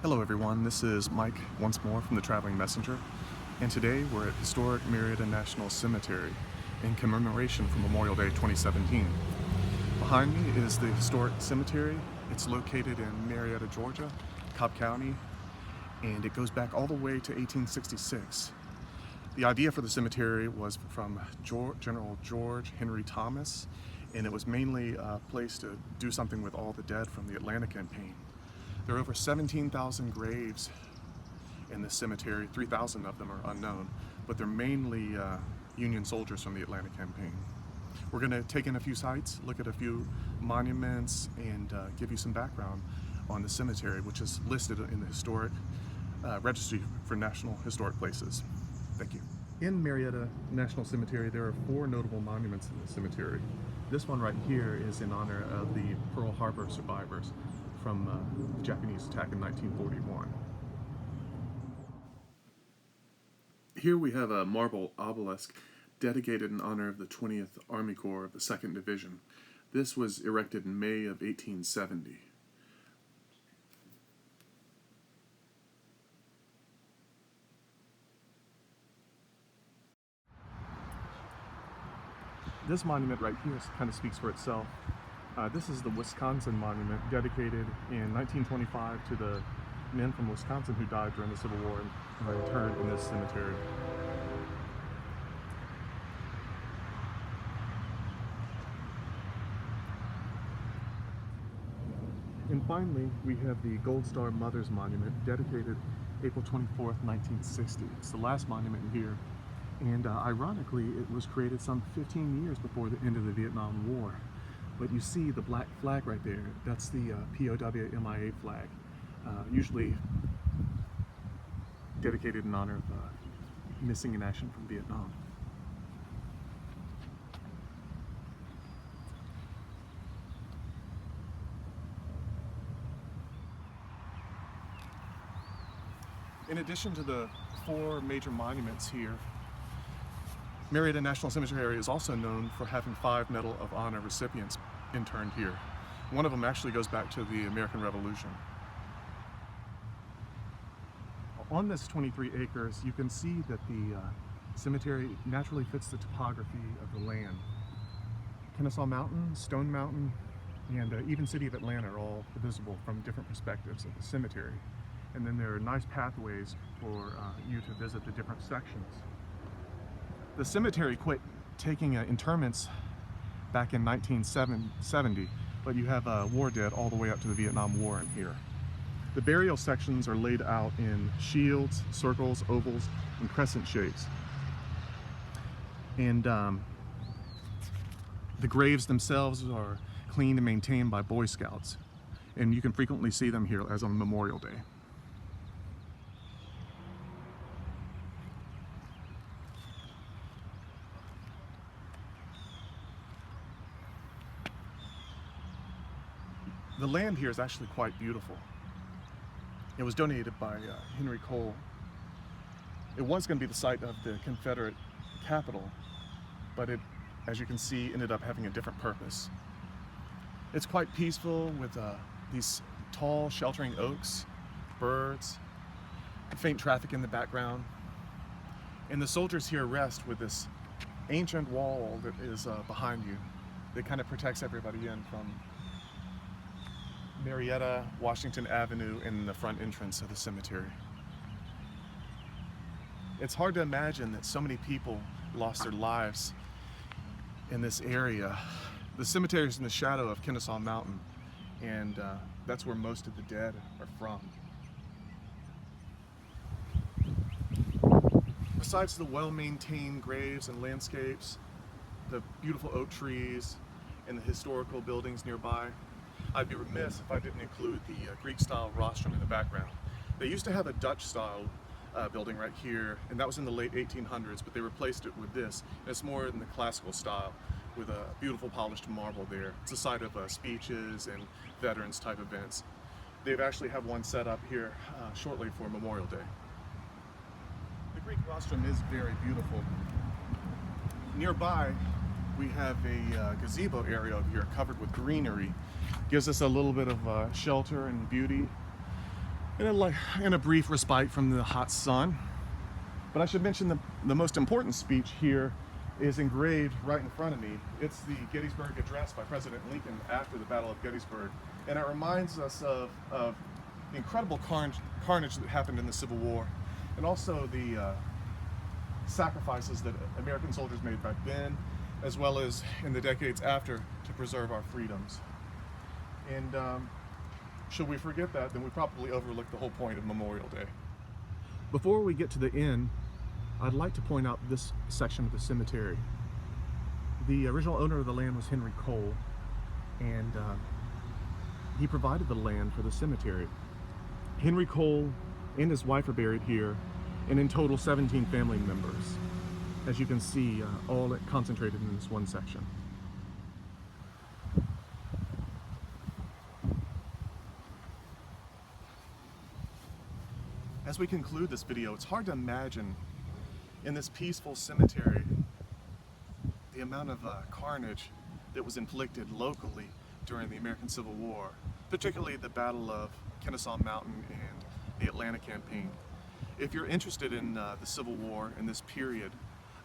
Hello everyone, this is Mike once more from the Traveling Messenger, and today we're at Historic Marietta National Cemetery in commemoration for Memorial Day 2017. Behind me is the Historic Cemetery. It's located in Marietta, Georgia, Cobb County, and it goes back all the way to 1866. The idea for the cemetery was from General George Henry Thomas, and it was mainly a place to do something with all the dead from the Atlanta campaign. There are over 17,000 graves in this cemetery. 3,000 of them are unknown, but they're mainly Union soldiers from the Atlanta campaign. We're going to take in a few sites, look at a few monuments, and give you some background on the cemetery, which is listed in the Historic Registry for National Historic Places. Thank you. In Marietta National Cemetery, there are 4 notable monuments in the cemetery. This one right here is in honor of the Pearl Harbor survivors from the Japanese attack in 1941. Here we have a marble obelisk dedicated in honor of the 20th Army Corps of the 2nd Division. This was erected in May of 1870. This monument right here kind of speaks for itself. This is the Wisconsin monument, dedicated in 1925 to the men from Wisconsin who died during the Civil War and are interred in this cemetery. And finally, we have the Gold Star Mothers Monument, dedicated April 24th, 1960. It's the last monument here, and ironically, it was created some 15 years before the end of the Vietnam War. But you see the black flag right there, that's the POW MIA flag, usually dedicated in honor of missing in action from Vietnam. In addition to the 4 major monuments here, Marietta National Cemetery is also known for having 5 Medal of Honor recipients interned here. One of them actually goes back to the American Revolution. On this 23 acres, you can see that the cemetery naturally fits the topography of the land. Kennesaw Mountain, Stone Mountain, and even City of Atlanta are all visible from different perspectives of the cemetery. And then there are nice pathways for you to visit the different sections. The cemetery quit taking interments back in 1970, but you have war dead all the way up to the Vietnam War in here. The burial sections are laid out in shields, circles, ovals, and crescent shapes. And the graves themselves are cleaned and maintained by Boy Scouts, and you can frequently see them here as on Memorial Day. The land here is actually quite beautiful. It was donated by Henry Cole. It was going to be the site of the Confederate Capital, but it, as you can see, ended up having a different purpose. It's quite peaceful with these tall, sheltering oaks, birds, faint traffic in the background. And the soldiers here rest with this ancient wall that is behind you that kind of protects everybody in from Marietta, Washington Avenue, in the front entrance of the cemetery. It's hard to imagine that so many people lost their lives in this area. The cemetery is in the shadow of Kennesaw Mountain, and that's where most of the dead are from. Besides the well-maintained graves and landscapes, the beautiful oak trees, and the historical buildings nearby, I'd be remiss if I didn't include the Greek-style rostrum in the background. They used to have a Dutch-style building right here, and that was in the late 1800s, but they replaced it with this. And it's more in the classical style, with a beautiful polished marble there. It's a site of speeches and veterans type events. They've actually have one set up here shortly for Memorial Day. The Greek rostrum is very beautiful. Nearby, we have a gazebo area over here covered with greenery. Gives us a little bit of shelter and beauty. in a brief respite from the hot sun. But I should mention the most important speech here is engraved right in front of me. It's the Gettysburg Address by President Lincoln after the Battle of Gettysburg. And it reminds us of the incredible carnage that happened in the Civil War, and also the sacrifices that American soldiers made back then, as well as in the decades after, to preserve our freedoms. And should we forget that, then we probably overlook the whole point of Memorial Day. Before we get to the end, I'd like to point out this section of the cemetery. The original owner of the land was Henry Cole, and he provided the land for the cemetery. Henry Cole and his wife are buried here, and in total 17 family members, as you can see, all concentrated in this one section. As we conclude this video, it's hard to imagine in this peaceful cemetery the amount of carnage that was inflicted locally during the American Civil War, particularly the Battle of Kennesaw Mountain and the Atlanta Campaign. If you're interested in the Civil War in this period,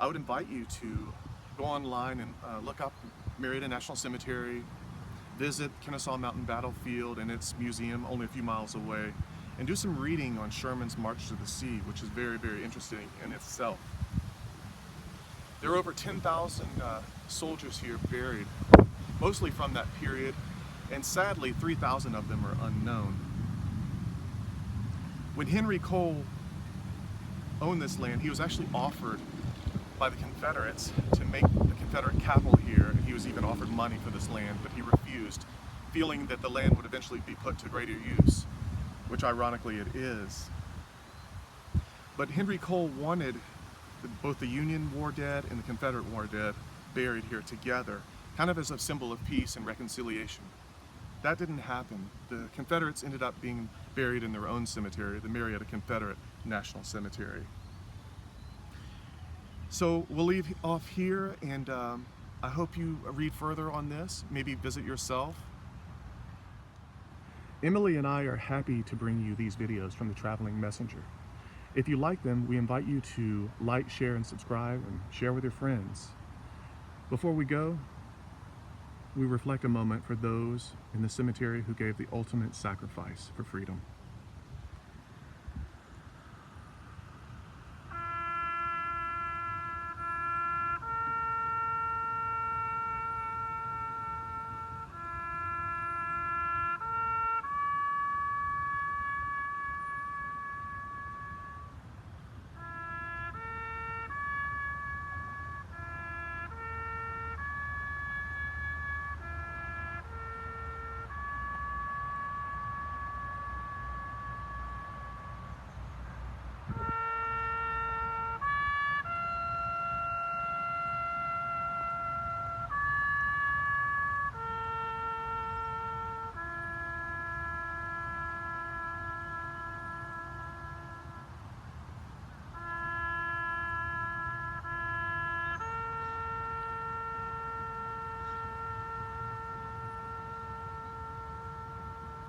I would invite you to go online and look up Marietta National Cemetery, visit Kennesaw Mountain Battlefield and its museum only a few miles away, and do some reading on Sherman's March to the Sea, which is very, very interesting in itself. There are over 10,000 soldiers here buried, mostly from that period, and sadly 3,000 of them are unknown. When Henry Cole owned this land, he was actually offered by the Confederates to make the Confederate Capital here, and he was even offered money for this land, but he refused, feeling that the land would eventually be put to greater use, which ironically it is. But Henry Cole wanted both the Union war dead and the Confederate war dead buried here together, kind of as a symbol of peace and reconciliation. That didn't happen. The Confederates ended up being buried in their own cemetery, the Marietta Confederate National Cemetery. So we'll leave off here, and I hope you read further on this, maybe visit yourself. Emily and I are happy to bring you these videos from the Traveling Messenger. If you like them, we invite you to like, share, and subscribe, and share with your friends. Before we go, we reflect a moment for those in the cemetery who gave the ultimate sacrifice for freedom.